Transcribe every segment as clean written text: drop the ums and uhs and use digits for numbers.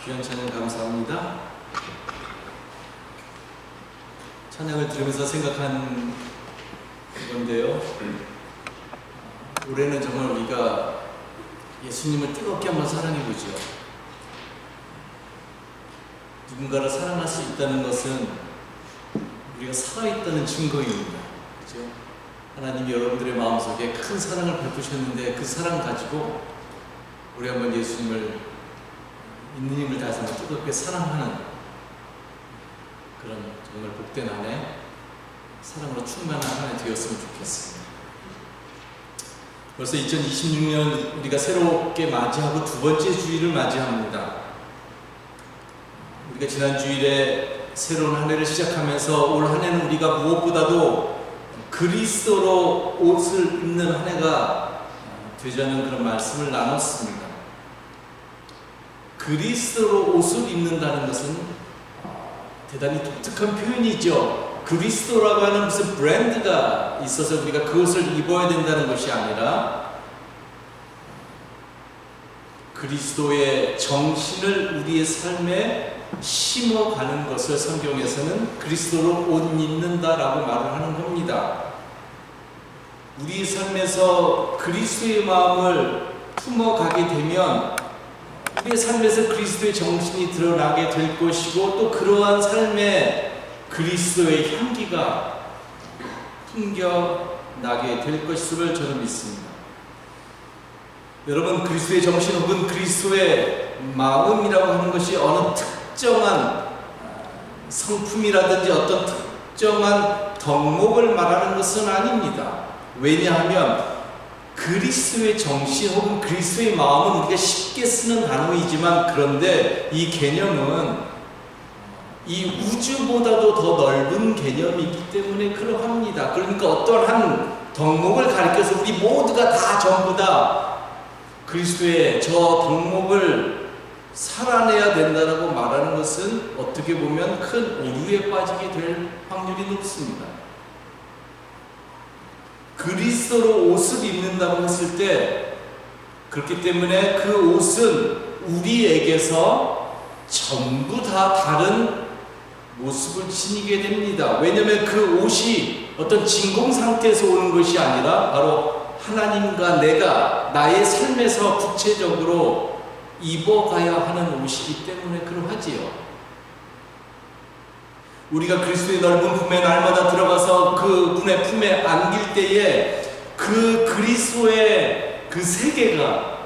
귀한 찬양 감사합니다. 찬양을 들으면서 생각한 건데요. 올해는 정말 우리가 예수님을 뜨겁게 한번 사랑해보죠. 누군가를 사랑할 수 있다는 것은 우리가 살아있다는 증거입니다. 그렇죠? 하나님이 여러분들의 마음속에 큰 사랑을 베푸셨는데 그 사랑 가지고 우리 한번 예수님을 있는 힘을 다해서 뜨겁게 사랑하는 그런 정말 복된 한 해, 사랑으로 충만한 한 해 되었으면 좋겠습니다. 벌써 2026년 우리가 새롭게 맞이하고 두 번째 주일을 맞이합니다. 우리가 지난 주일에 새로운 한 해를 시작하면서 올 한 해는 우리가 무엇보다도 그리스도로 옷을 입는 한 해가 되자는 그런 말씀을 나눴습니다. 그리스도로 옷을 입는다는 것은 대단히 독특한 표현이죠. 그리스도라고 하는 무슨 브랜드가 있어서 우리가 그 옷을 입어야 된다는 것이 아니라 그리스도의 정신을 우리의 삶에 심어가는 것을 성경에서는 그리스도로 옷 입는다라고 말을 하는 겁니다. 우리 삶에서 그리스도의 마음을 품어가게 되면 우리의 삶에서 그리스도의 정신이 드러나게 될 것이고 또 그러한 삶에 그리스도의 향기가 풍겨나게 될 것을 저는 믿습니다. 여러분, 그리스도의 정신 혹은 그리스도의 마음이라고 하는 것이 어느 특정한 성품이라든지 어떤 특정한 덕목을 말하는 것은 아닙니다. 왜냐하면 그리스도의 정신 혹은 그리스도의 마음은 우리가 쉽게 쓰는 단어이지만 그런데 이 개념은 이 우주보다도 더 넓은 개념이기 때문에 그러합니다. 그러니까 어떠한 덕목을 가리켜서 우리 모두가 다 전부 다 그리스도의 저 덕목을 살아내야 된다고 말하는 것은 어떻게 보면 큰 오류에 빠지게 될 확률이 높습니다. 그리스도로 옷을 입는다고 했을 때 그렇기 때문에 그 옷은 우리에게서 전부 다 다른 모습을 지니게 됩니다. 왜냐하면 그 옷이 어떤 진공 상태에서 오는 것이 아니라 바로 하나님과 내가 나의 삶에서 구체적으로 입어가야 하는 옷이기 때문에 그러하지요. 우리가 그리스도의 넓은 품에 날마다 들어가서 그 분의 품에 안길 때에 그 그리스도의 그 세계가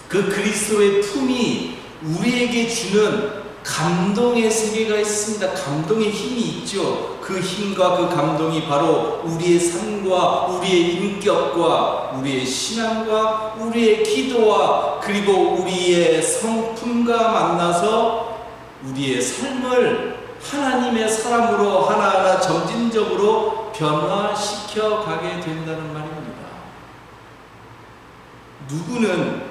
그 그리스도의 품이 우리에게 주는 감동의 세계가 있습니다. 감동의 힘이 있죠. 그 힘과 그 감동이 바로 우리의 삶과 우리의 인격과 우리의 신앙과 우리의 기도와 그리고 우리의 성품과 만나서 우리의 삶을 하나님의 사람으로 하나하나 점진적으로 변화시켜 가게 된다는 말입니다. 누구는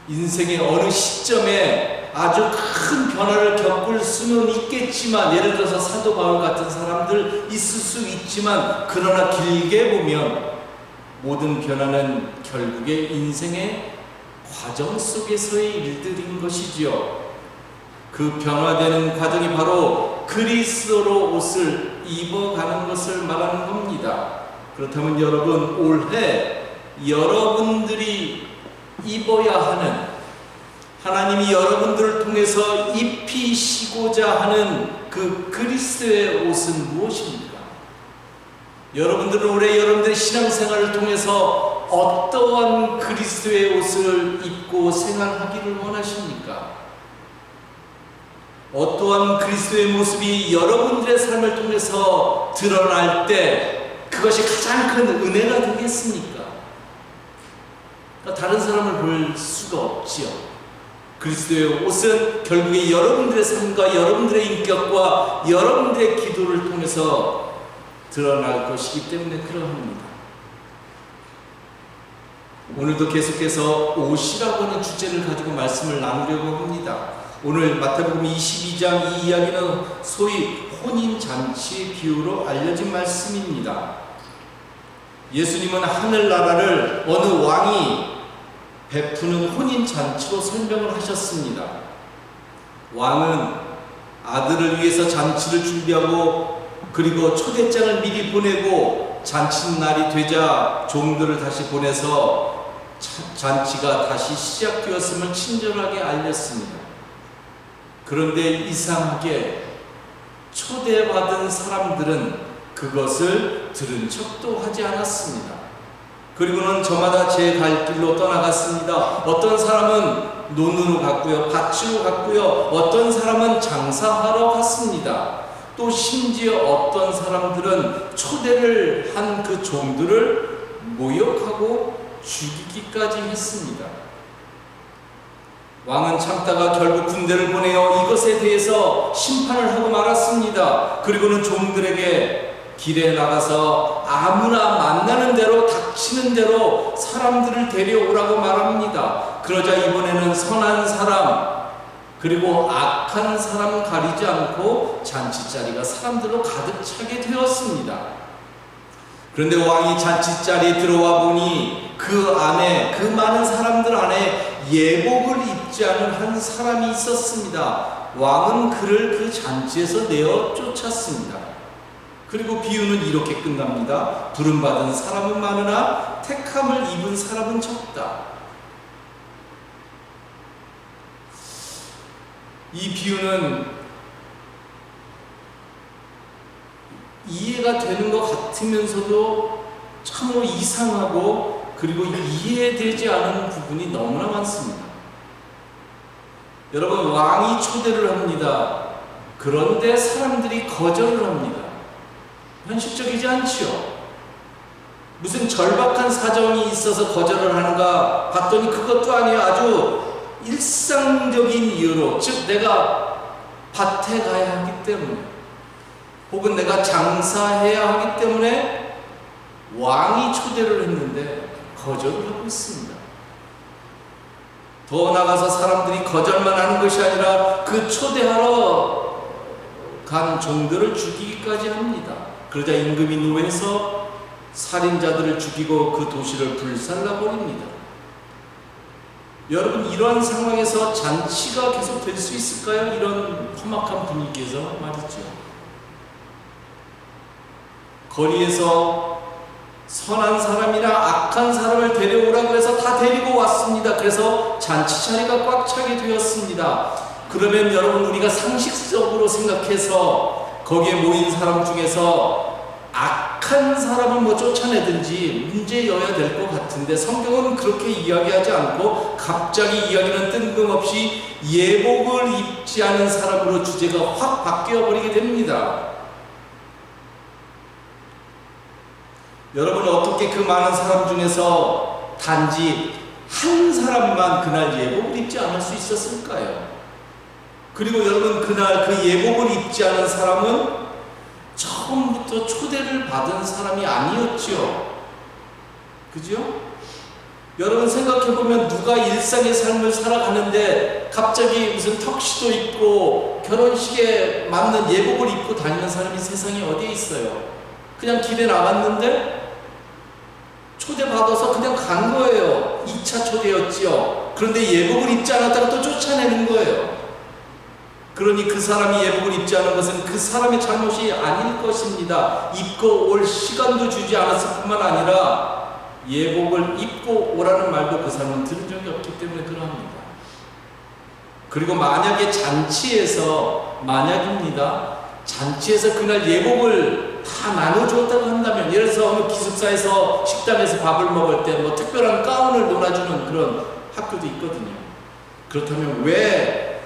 인생의 어느 시점에 아주 큰 변화를 겪을 수는 있겠지만, 예를 들어서 사도 바울 같은 사람들 있을 수 있지만, 그러나 길게 보면 모든 변화는 결국에 인생의 과정 속에서의 일들인 것이지요. 그 변화되는 과정이 바로 그리스도로 옷을 입어가는 것을 말하는 겁니다. 그렇다면 여러분, 올해 여러분들이 입어야 하는, 하나님이 여러분들을 통해서 입히시고자 하는 그 그리스도의 옷은 무엇입니까? 여러분들은 올해 여러분들의 신앙생활을 통해서 어떠한 그리스도의 옷을 입고 생활하기를 원하십니까? 어떠한 그리스도의 모습이 여러분들의 삶을 통해서 드러날 때 그것이 가장 큰 은혜가 되겠습니까? 그러니까 다른 사람을 볼 수가 없지요. 그리스도의 옷은 결국에 여러분들의 삶과 여러분들의 인격과 여러분들의 기도를 통해서 드러날 것이기 때문에 그러합니다. 오늘도 계속해서 옷이라고 하는 주제를 가지고 말씀을 나누려고 합니다. 오늘 마태복음 22장 이 이야기는 소위 혼인잔치의 비유로 알려진 말씀입니다. 예수님은 하늘나라를 어느 왕이 베푸는 혼인잔치로 설명을 하셨습니다. 왕은 아들을 위해서 잔치를 준비하고 그리고 초대장을 미리 보내고 잔칫날이 되자 종들을 다시 보내서 잔치가 다시 시작되었음을 친절하게 알렸습니다. 그런데 이상하게 초대받은 사람들은 그것을 들은 척도 하지 않았습니다. 그리고는 저마다 제 갈 길로 떠나갔습니다. 어떤 사람은 논으로 갔고요, 밭으로 갔고요, 어떤 사람은 장사하러 갔습니다. 또 심지어 어떤 사람들은 초대를 한 그 종들을 모욕하고 죽이기까지 했습니다. 왕은 참다가 결국 군대를 보내어 이것에 대해서 심판을 하고 말았습니다. 그리고는 종들에게 길에 나가서 아무나 만나는 대로 닥치는 대로 사람들을 데려오라고 말합니다. 그러자 이번에는 선한 사람 그리고 악한 사람 가리지 않고 잔치자리가 사람들로 가득 차게 되었습니다. 그런데 왕이 잔치자리에 들어와 보니 그 안에, 그 많은 사람들 안에 예복을 입지 않은 한 사람이 있었습니다. 왕은 그를 그 잔치에서 내어 쫓았습니다. 그리고 비유는 이렇게 끝납니다. 부름받은 사람은 많으나 택함을 입은 사람은 적다. 이 비유는 이해가 되는 것 같으면서도 참으로 이상하고 그리고 이해되지 않은 부분이 너무나 많습니다. 여러분, 왕이 초대를 합니다. 그런데 사람들이 거절을 합니다. 현실적이지 않지요. 무슨 절박한 사정이 있어서 거절을 하는가 봤더니 그것도 아니에요. 아주 일상적인 이유로, 즉 내가 밭에 가야 하기 때문에 혹은 내가 장사해야 하기 때문에 왕이 초대를 했는데 거절을 하고 있습니다. 더 나아가서 사람들이 거절만 하는 것이 아니라 그 초대하러 간 종들을 죽이기까지 합니다. 그러자 임금이 노해서 살인자들을 죽이고 그 도시를 불살라버립니다. 여러분, 이러한 상황에서 잔치가 계속 될 수 있을까요? 이런 험악한 분위기에서 말이죠. 거리에서 선한 사람이나 악한 사람을 데려오라고 해서 다 데리고 왔습니다. 그래서 잔치 자리가 꽉 차게 되었습니다. 그러면 여러분, 우리가 상식적으로 생각해서 거기에 모인 사람 중에서 악한 사람을 뭐 쫓아내든지 문제여야 될 것 같은데 성경은 그렇게 이야기하지 않고 갑자기 이야기는 뜬금없이 예복을 입지 않은 사람으로 주제가 확 바뀌어 버리게 됩니다. 여러분, 어떻게 그 많은 사람 중에서 단지 한 사람만 그날 예복을 입지 않을 수 있었을까요? 그리고 여러분, 그날 그 예복을 입지 않은 사람은 처음부터 초대를 받은 사람이 아니었지요. 그죠? 여러분, 생각해보면 누가 일상의 삶을 살아가는데 갑자기 무슨 턱시도 입고 결혼식에 맞는 예복을 입고 다니는 사람이 세상에 어디에 있어요? 그냥 길에 나갔는데 초대받아서 그냥 간 거예요. 2차 초대였지요. 그런데 예복을 입지 않았다가 또 쫓아내는 거예요. 그러니 그 사람이 예복을 입지 않은 것은 그 사람의 잘못이 아닐 것입니다. 입고 올 시간도 주지 않았을 뿐만 아니라 예복을 입고 오라는 말도 그 사람은 들은 적이 없기 때문에 그러합니다. 그리고 만약에 잔치에서, 만약입니다, 잔치에서 그날 예복을 다 나눠주었다고 한다면, 예를 들어서 어느 기숙사에서 식당에서 밥을 먹을 때 뭐 특별한 가운을 놀아주는 그런 학교도 있거든요. 그렇다면 왜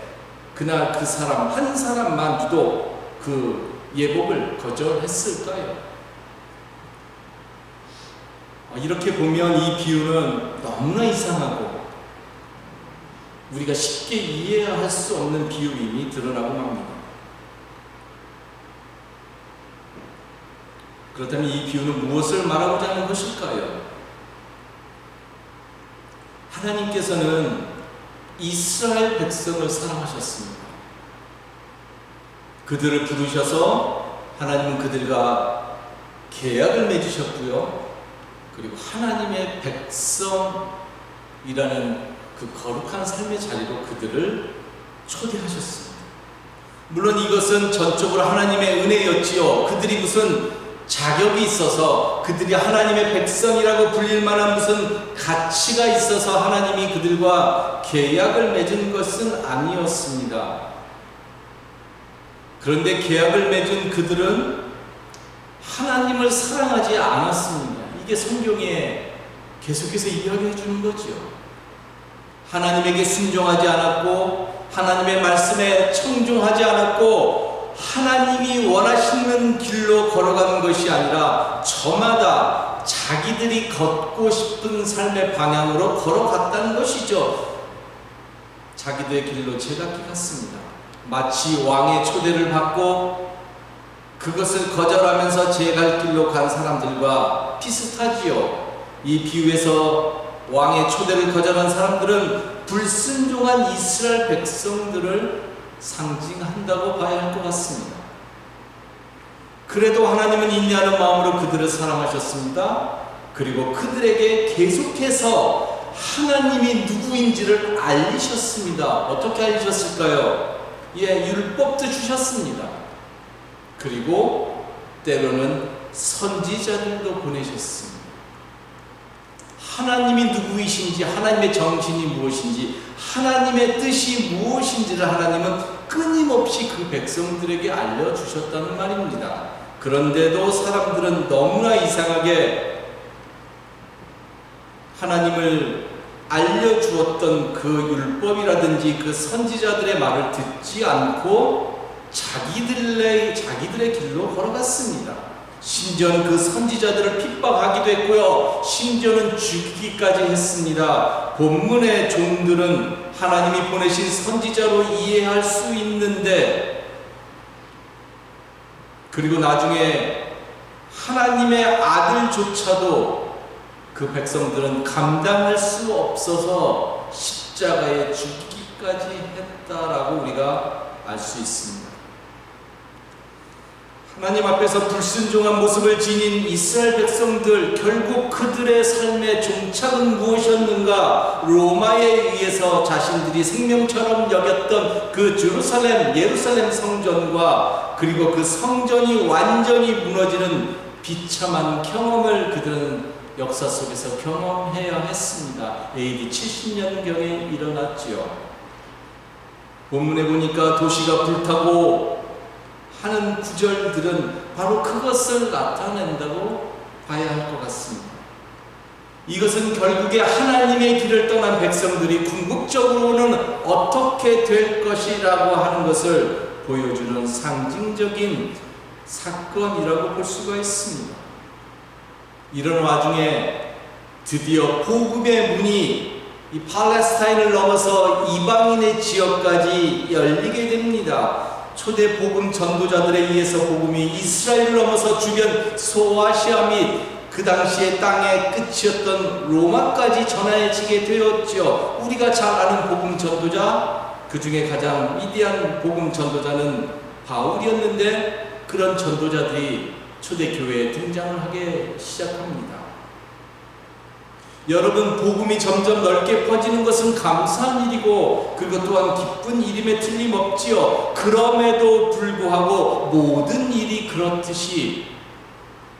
그날 그 사람 한 사람만 유독 그 예복을 거절했을까요? 이렇게 보면 이 비유는 너무나 이상하고 우리가 쉽게 이해할 수 없는 비유임이 드러나고 맙니다. 그렇다면 이 비유는 무엇을 말하고자 하는 것일까요? 하나님께서는 이스라엘 백성을 사랑하셨습니다. 그들을 부르셔서 하나님은 그들과 계약을 맺으셨고요. 그리고 하나님의 백성이라는 그 거룩한 삶의 자리로 그들을 초대하셨습니다. 물론 이것은 전적으로 하나님의 은혜였지요. 그들이 무슨 자격이 있어서, 그들이 하나님의 백성이라고 불릴 만한 무슨 가치가 있어서 하나님이 그들과 계약을 맺은 것은 아니었습니다. 그런데 계약을 맺은 그들은 하나님을 사랑하지 않았습니다. 이게 성경에 계속해서 이야기해 주는 거죠. 하나님에게 순종하지 않았고, 하나님의 말씀에 청종하지 않았고, 하나님이 원하시는 길로 걸어가는 것이 아니라 저마다 자기들이 걷고 싶은 삶의 방향으로 걸어갔다는 것이죠. 자기들의 길로 제각기 갔습니다. 마치 왕의 초대를 받고 그것을 거절하면서 제 갈 길로 간 사람들과 비슷하지요. 이 비유에서 왕의 초대를 거절한 사람들은 불순종한 이스라엘 백성들을 상징한다고 봐야 할 것 같습니다. 그래도 하나님은 인내하는 마음으로 그들을 사랑하셨습니다. 그리고 그들에게 계속해서 하나님이 누구인지를 알리셨습니다. 어떻게 알리셨을까요? 율법도 주셨습니다. 그리고 때로는 선지자들도 보내셨습니다. 하나님이 누구이신지, 하나님의 정신이 무엇인지, 하나님의 뜻이 무엇인지를 하나님은 끊임없이 그 백성들에게 알려주셨다는 말입니다. 그런데도 사람들은 너무나 이상하게 하나님을 알려주었던 그 율법이라든지 그 선지자들의 말을 듣지 않고 자기들의 길로 걸어갔습니다. 심지어는 그 선지자들을 핍박하기도 했고요. 심지어는 죽이기까지 했습니다. 본문의 종들은 하나님이 보내신 선지자로 이해할 수 있는데, 그리고 나중에 하나님의 아들조차도 그 백성들은 감당할 수 없어서 십자가에 죽기까지 했다라고 우리가 알 수 있습니다. 하나님 앞에서 불순종한 모습을 지닌 이스라엘 백성들, 결국 그들의 삶의 종착은 무엇이었는가? 로마에 의해서 자신들이 생명처럼 여겼던 그 예루살렘 성전과 그리고 그 성전이 완전히 무너지는 비참한 경험을 그들은 역사 속에서 경험해야 했습니다. AD 70년경에 일어났지요. 본문에 보니까 도시가 불타고 하는 구절들은 바로 그것을 나타낸다고 봐야 할 것 같습니다. 이것은 결국에 하나님의 길을 떠난 백성들이 궁극적으로는 어떻게 될 것이라고 하는 것을 보여주는 상징적인 사건이라고 볼 수가 있습니다. 이런 와중에 드디어 복음의 문이 이 팔레스타인을 넘어서 이방인의 지역까지 열리게 됩니다. 초대 복음 전도자들에 의해서 복음이 이스라엘을 넘어서 주변 소아시아 및 그 당시의 땅의 끝이었던 로마까지 전해지게 되었죠. 우리가 잘 아는 복음 전도자, 그 중에 가장 위대한 복음 전도자는 바울이었는데, 그런 전도자들이 초대교회에 등장을 하게 시작합니다. 여러분, 복음이 점점 넓게 퍼지는 것은 감사한 일이고, 그리고 또한 기쁜 일임에 틀림없지요. 그럼에도 불구하고 모든 일이 그렇듯이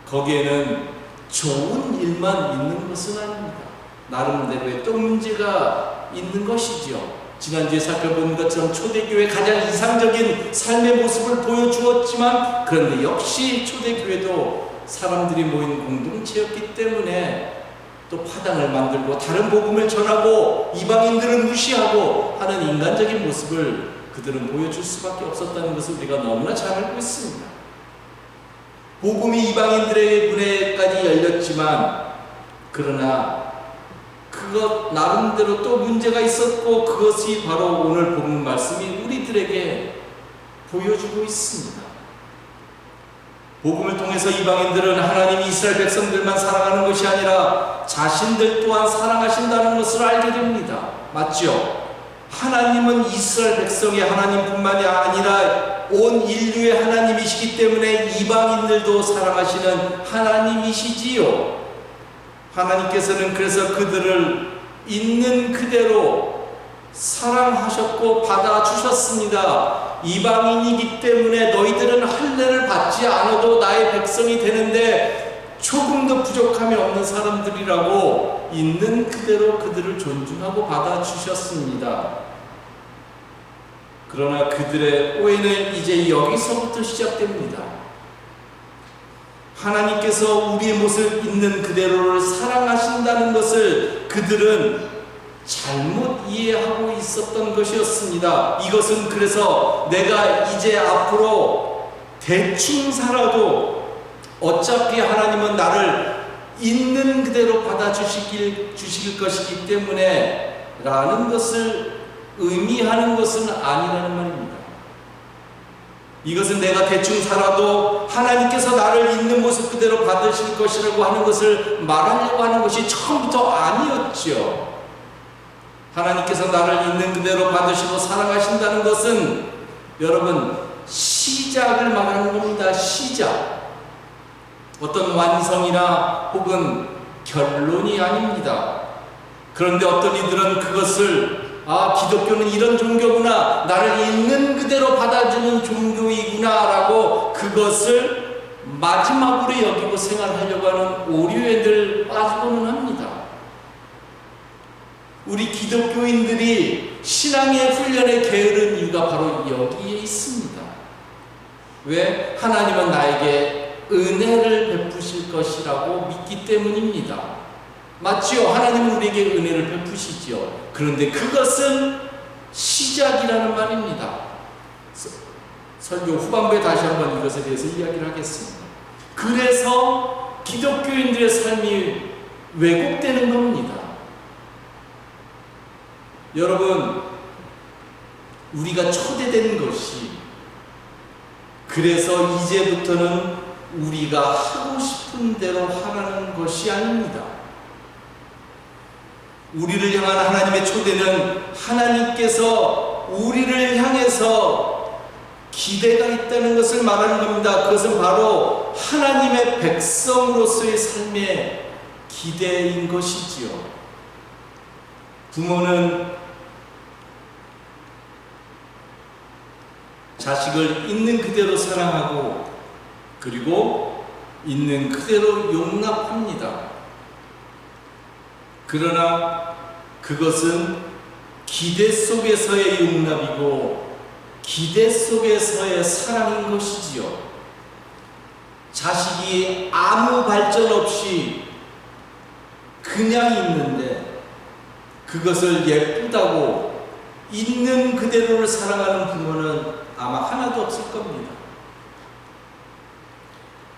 거기에는 좋은 일만 있는 것은 아닙니다. 나름대로의 또 문제가 있는 것이지요. 지난주에 살펴본 것처럼 초대교회 가장 이상적인 삶의 모습을 보여주었지만, 그런데 역시 초대교회도 사람들이 모인 공동체였기 때문에 또 파당을 만들고 다른 복음을 전하고 이방인들은 무시하고 하는 인간적인 모습을 그들은 보여줄 수밖에 없었다는 것을 우리가 너무나 잘 알고 있습니다. 복음이 이방인들의 문에까지 열렸지만, 그러나 그것 나름대로 또 문제가 있었고, 그것이 바로 오늘 본문 말씀이 우리들에게 보여주고 있습니다. 복음을 통해서 이방인들은 하나님이 이스라엘 백성들만 사랑하는 것이 아니라 자신들 또한 사랑하신다는 것을 알게 됩니다. 맞죠? 하나님은 이스라엘 백성의 하나님뿐만이 아니라 온 인류의 하나님이시기 때문에 이방인들도 사랑하시는 하나님이시지요. 하나님께서는 그래서 그들을 있는 그대로 사랑하셨고 받아주셨습니다. 이방인이기 때문에 너희들은 할례를 받지 않아도 나의 백성이 되는데 조금도 부족함이 없는 사람들이라고 있는 그대로 그들을 존중하고 받아주셨습니다. 그러나 그들의 오해는 이제 여기서부터 시작됩니다. 하나님께서 우리의 모습 있는 그대로를 사랑하신다는 것을 그들은 잘못 이해하고 있었던 것이었습니다. 이것은 그래서 내가 이제 앞으로 대충 살아도 어차피 하나님은 나를 있는 그대로 주실 것이기 때문에 라는 것을 의미하는 것은 아니라는 말입니다. 이것은 내가 대충 살아도 하나님께서 나를 있는 모습 그대로 받으실 것이라고 하는 것을 말하려고 하는 것이 처음부터 아니었죠. 하나님께서 나를 있는 그대로 받으시고 사랑하신다는 것은 여러분 시작을 말하는 겁니다. 시작. 어떤 완성이나 혹은 결론이 아닙니다. 그런데 어떤 이들은 그것을 기독교는 이런 종교구나, 나를 있는 그대로 받아주는 종교이구나 라고 그것을 마지막으로 여기고 생활하려고 하는 오류에 늘 빠지고는 합니다. 우리 기독교인들이 신앙의 훈련에 게으른 이유가 바로 여기에 있습니다. 왜? 하나님은 나에게 은혜를 베푸실 것이라고 믿기 때문입니다. 맞지요? 하나님은 우리에게 은혜를 베푸시지요. 그런데 그것은 시작이라는 말입니다. 설교 후반부에 다시 한번 이것에 대해서 이야기를 하겠습니다. 그래서 기독교인들의 삶이 왜곡되는 겁니다. 여러분, 우리가 초대된 것이 그래서 이제부터는 우리가 하고 싶은 대로 하라는 것이 아닙니다. 우리를 향한 하나님의 초대는 하나님께서 우리를 향해서 기대가 있다는 것을 말하는 겁니다. 그것은 바로 하나님의 백성으로서의 삶의 기대인 것이지요. 부모는 자식을 있는 그대로 사랑하고 그리고 있는 그대로 용납합니다. 그러나 그것은 기대 속에서의 용납이고 기대 속에서의 사랑인 것이지요. 자식이 아무 발전 없이 그냥 있는데 그것을 예쁘다고 있는 그대로를 사랑하는 부모는 아마 하나도 없을 겁니다.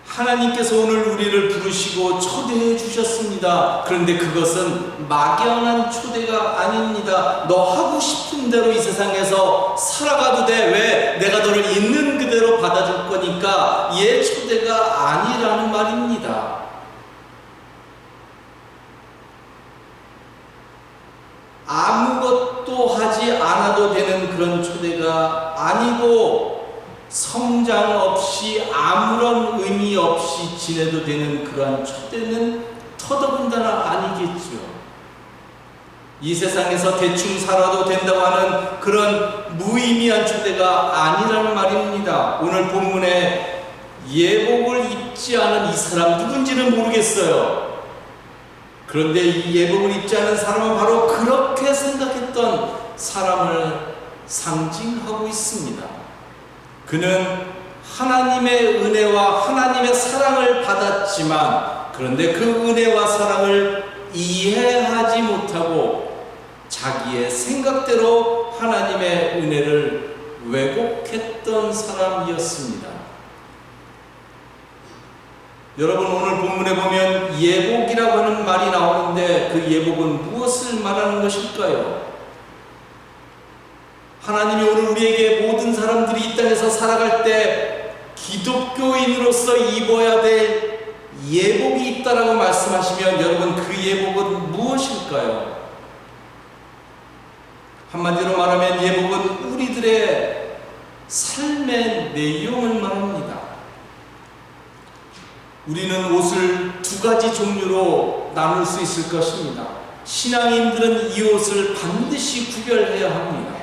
하나님께서 오늘 우리를 부르시고 초대해 주셨습니다. 그런데 그것은 막연한 초대가 아닙니다. 너 하고 싶은 대로 이 세상에서 살아가도 돼. 왜? 내가 너를 있는 그대로 받아줄 거니까 얘 초대가 아니라는 말입니다. 아무것도 하지 않아도 되는 그런 초대가 아니고 성장 없이 아무런 의미 없이 지내도 되는 그러한 초대는 더더군다나 아니겠죠. 이 세상에서 대충 살아도 된다고 하는 그런 무의미한 초대가 아니라는 말입니다. 오늘 본문에 예복을 입지 않은 이 사람 누군지는 모르겠어요. 그런데 이 예복을 입지 않은 사람은 바로 그렇게 생각했던 사람을 상징하고 있습니다. 그는 하나님의 은혜와 하나님의 사랑을 받았지만 그런데 그 은혜와 사랑을 이해하지 못하고 자기의 생각대로 하나님의 은혜를 왜곡했던 사람이었습니다. 여러분, 오늘 본문에 보면 예복이라고 하는 말이 나오는데 그 예복은 무엇을 말하는 것일까요? 하나님이 오늘 우리에게 모든 사람들이 이 땅에서 살아갈 때 기독교인으로서 입어야 될 예복이 있다라고 말씀하시면 여러분 그 예복은 무엇일까요? 한마디로 말하면 예복은 우리들의 삶의 내용을 말합니다. 우리는 옷을 두 가지 종류로 나눌 수 있을 것입니다. 신앙인들은 이 옷을 반드시 구별해야 합니다.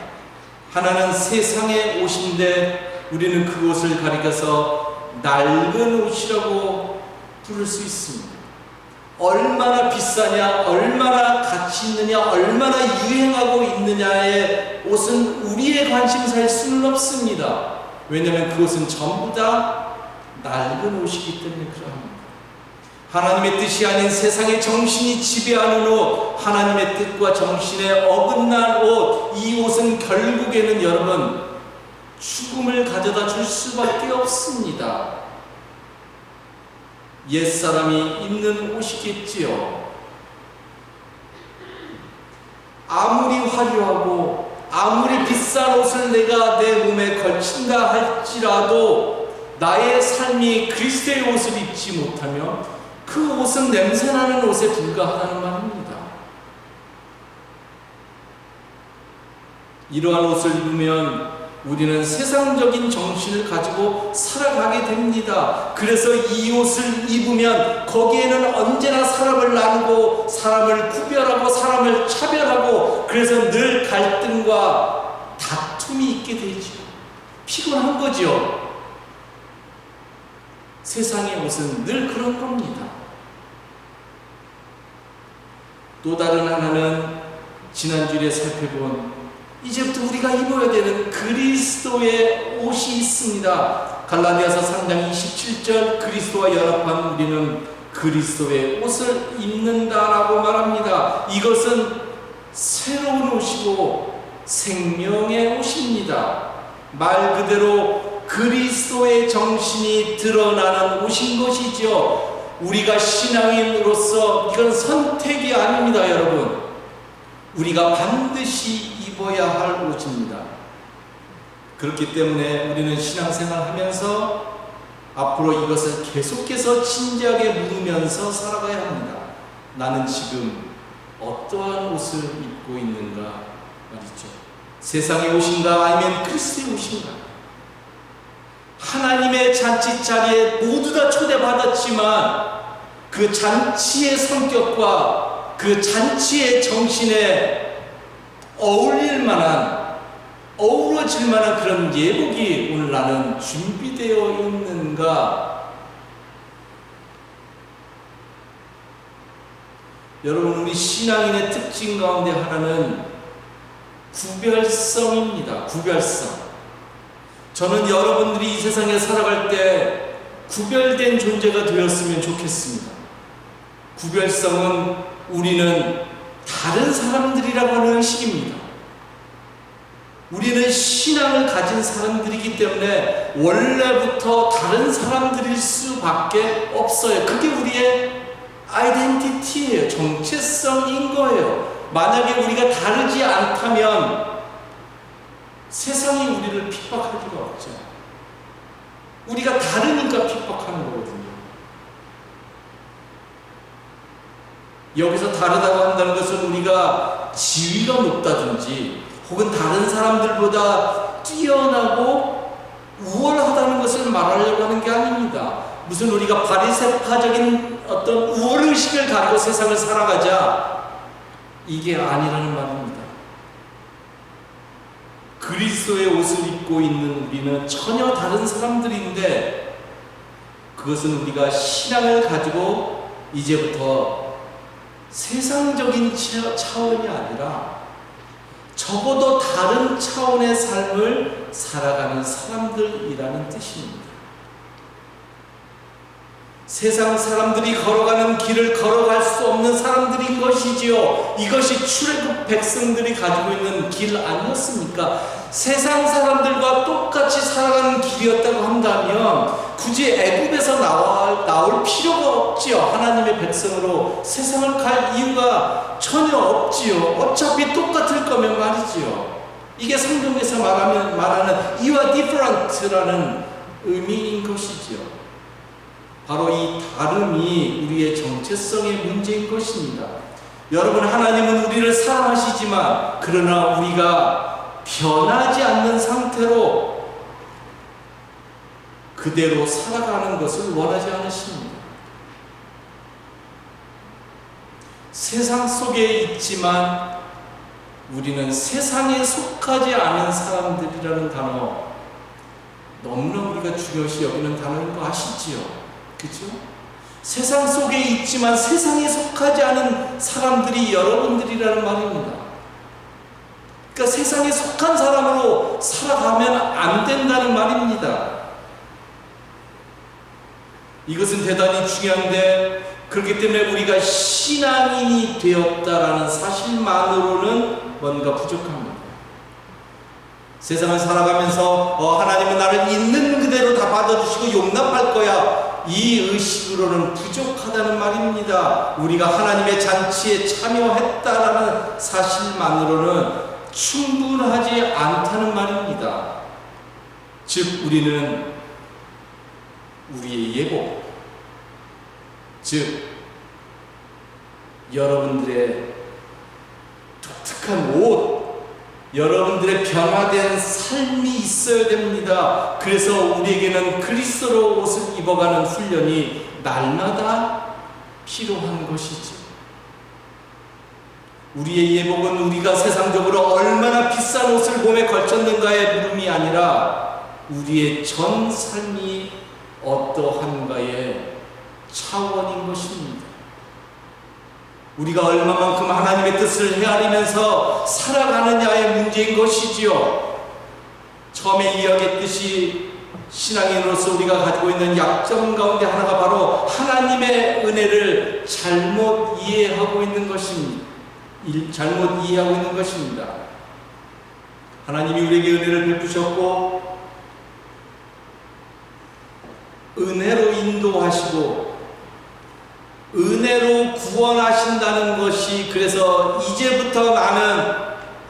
하나는 세상의 옷인데 우리는 그 옷을 가리켜서 낡은 옷이라고 부를 수 있습니다. 얼마나 비싸냐, 얼마나 가치 있느냐, 얼마나 유행하고 있느냐의 옷은 우리의 관심사일 수는 없습니다. 왜냐하면 그것은 전부 다 낡은 옷이기 때문에 그러합니다. 하나님의 뜻이 아닌 세상의 정신이 지배하는 옷, 하나님의 뜻과 정신에 어긋난 옷, 이 옷은 결국에는 여러분 죽음을 가져다 줄 수밖에 없습니다. 옛사람이 입는 옷이겠지요. 아무리 화려하고 아무리 비싼 옷을 내가 내 몸에 걸친다 할지라도 나의 삶이 그리스도의 옷을 입지 못하면 그 옷은 냄새나는 옷에 불과하다는 말입니다. 이러한 옷을 입으면 우리는 세상적인 정신을 가지고 살아가게 됩니다. 그래서 이 옷을 입으면 거기에는 언제나 사람을 나누고 사람을 구별하고 사람을 차별하고 그래서 늘 갈등과 다툼이 있게 되죠. 피곤한 거죠. 세상의 옷은 늘 그런 겁니다. 또 다른 하나는 지난주에 살펴본 이제부터 우리가 입어야 되는 그리스도의 옷이 있습니다. 갈라디아서 3장 27절 그리스도와 연합한 우리는 그리스도의 옷을 입는다라고 말합니다. 이것은 새로운 옷이고 생명의 옷입니다. 말 그대로 그리스도의 정신이 드러나는 옷인 것이죠. 우리가 신앙인으로서 이건 선택이 아닙니다, 여러분. 우리가 반드시 입어야 할 옷입니다. 그렇기 때문에 우리는 신앙생활 하면서 앞으로 이것을 계속해서 진지하게 물으면서 살아가야 합니다. 나는 지금 어떠한 옷을 입고 있는가 말이죠. 세상의 옷인가 아니면 그리스도의 옷인가? 하나님의 잔치 자리에 모두 다 초대받았지만 그 잔치의 성격과 그 잔치의 정신에 어울릴 만한, 어우러질 만한 그런 예복이 오늘 나는 준비되어 있는가? 여러분, 우리 신앙인의 특징 가운데 하나는 구별성입니다. 구별성. 저는 여러분들이 이 세상에 살아갈 때 구별된 존재가 되었으면 좋겠습니다. 구별성은 우리는 다른 사람들이라고 하는 의식입니다. 우리는 신앙을 가진 사람들이기 때문에 원래부터 다른 사람들일 수밖에 없어요. 그게 우리의 아이덴티티예요. 정체성인 거예요. 만약에 우리가 다르지 않다면 세상이 우리를 핍박할 리가 없죠. 우리가 다르니까 핍박하는 거거든요. 여기서 다르다고 한다는 것은 우리가 지위가 높다든지 혹은 다른 사람들보다 뛰어나고 우월하다는 것을 말하려고 하는 게 아닙니다. 무슨 우리가 바리새파적인 어떤 우월의식을 가지고 세상을 살아가자, 이게 아니라는 말입니다. 그리스도의 옷을 입고 있는 우리는 전혀 다른 사람들인데 그것은 우리가 신앙을 가지고 이제부터 세상적인 차원이 아니라 적어도 다른 차원의 삶을 살아가는 사람들이라는 뜻입니다. 세상 사람들이 걸어가는 길을 걸어갈 수 없는 사람들인 것이지요. 이것이 출애굽 백성들이 가지고 있는 길 아니었습니까? 세상 사람들과 똑같이 살아가는 길이었다고 한다면 굳이 애굽에서 나올 필요가 없지요. 하나님의 백성으로 세상을 갈 이유가 전혀 없지요. 어차피 똑같을 거면 말이지요. 이게 성경에서 말하는 You are different라는 의미인 것이지요. 바로 이 다름이 우리의 정체성의 문제인 것입니다. 여러분, 하나님은 우리를 사랑하시지만 그러나 우리가 변하지 않는 상태로 그대로 살아가는 것을 원하지 않으십니다. 세상 속에 있지만 우리는 세상에 속하지 않은 사람들이라는 단어, 너무나 우리가 중요시 여기는 단어인 거 아시지요? 그죠? 세상 속에 있지만 세상에 속하지 않은 사람들이 여러분들이라는 말입니다. 그러니까 세상에 속한 사람으로 살아가면 안 된다는 말입니다. 이것은 대단히 중요한데, 그렇기 때문에 우리가 신앙인이 되었다라는 사실만으로는 뭔가 부족합니다. 세상을 살아가면서 하나님은 나를 있는 그대로 다 받아주시고 용납할 거야, 이 의식으로는 부족하다는 말입니다. 우리가 하나님의 잔치에 참여했다라는 사실만으로는 충분하지 않다는 말입니다. 즉 우리는 우리의 예고, 즉 여러분들의 독특한 옷, 여러분들의 변화된 삶이 있어야 됩니다. 그래서 우리에게는 그리스도로 옷을 입어가는 훈련이 날마다 필요한 것이지. 우리의 예복은 우리가 세상적으로 얼마나 비싼 옷을 몸에 걸쳤는가의 물음이 아니라 우리의 전 삶이 어떠한가의 차원인 것입니다. 우리가 얼마만큼 하나님의 뜻을 헤아리면서 살아가느냐의 문제인 것이지요. 처음에 이야기했듯이 신앙인으로서 우리가 가지고 있는 약점 가운데 하나가 바로 하나님의 은혜를 잘못 이해하고 있는 것입니다. 잘못 이해하고 있는 것입니다. 하나님이 우리에게 은혜를 베푸셨고 은혜로 인도하시고 은혜로 구원하신다는 것이, 그래서 이제부터 나는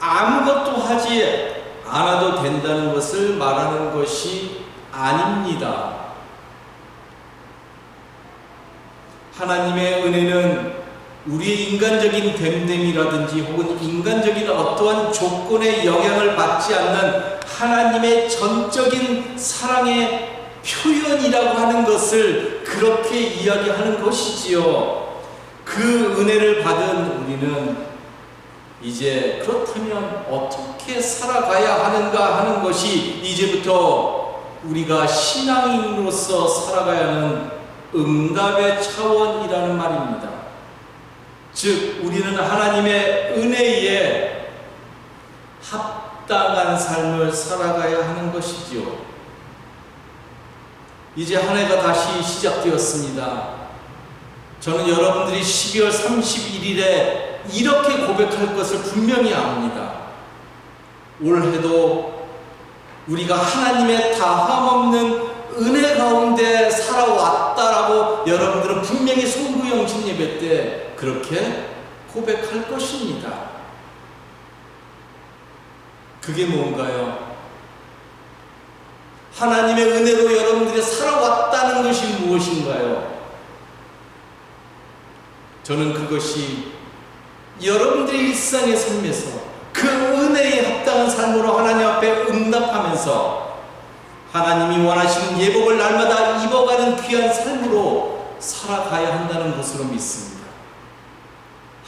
아무것도 하지 않아도 된다는 것을 말하는 것이 아닙니다. 하나님의 은혜는 우리의 인간적인 됨됨이라든지 혹은 인간적인 어떠한 조건의 영향을 받지 않는 하나님의 전적인 사랑의 표현이라고 하는 것을 그렇게 이야기하는 것이지요. 그 은혜를 받은 우리는 이제 그렇다면 어떻게 살아가야 하는가 하는 것이 이제부터 우리가 신앙인으로서 살아가야 하는 응답의 차원이라는 말입니다. 즉 우리는 하나님의 은혜에 합당한 삶을 살아가야 하는 것이지요. 이제 한 해가 다시 시작되었습니다. 저는 여러분들이 12월 31일에 이렇게 고백할 것을 분명히 압니다. 올해도 우리가 하나님의 다함없는 은혜 가운데 살아왔다라고 여러분들은 분명히 송구영신 예배 때 그렇게 고백할 것입니다. 그게 뭔가요? 하나님의 은혜로 여러분들이 살아왔다는 것이 무엇인가요? 저는 그것이 여러분들의 일상의 삶에서 그 은혜에 합당한 삶으로 하나님 앞에 응답하면서 하나님이 원하시는 예복을 날마다 입어가는 귀한 삶으로 살아가야 한다는 것으로 믿습니다.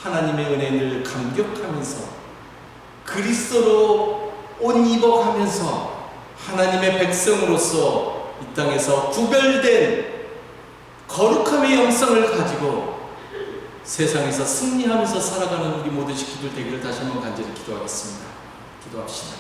하나님의 은혜를 감격하면서 그리스도로 옷 입어가면서 하나님의 백성으로서 이 땅에서 구별된 거룩함의 영성을 가지고 세상에서 승리하면서 살아가는 우리 모든 식구들 되기를 다시 한번 간절히 기도하겠습니다. 기도합시다.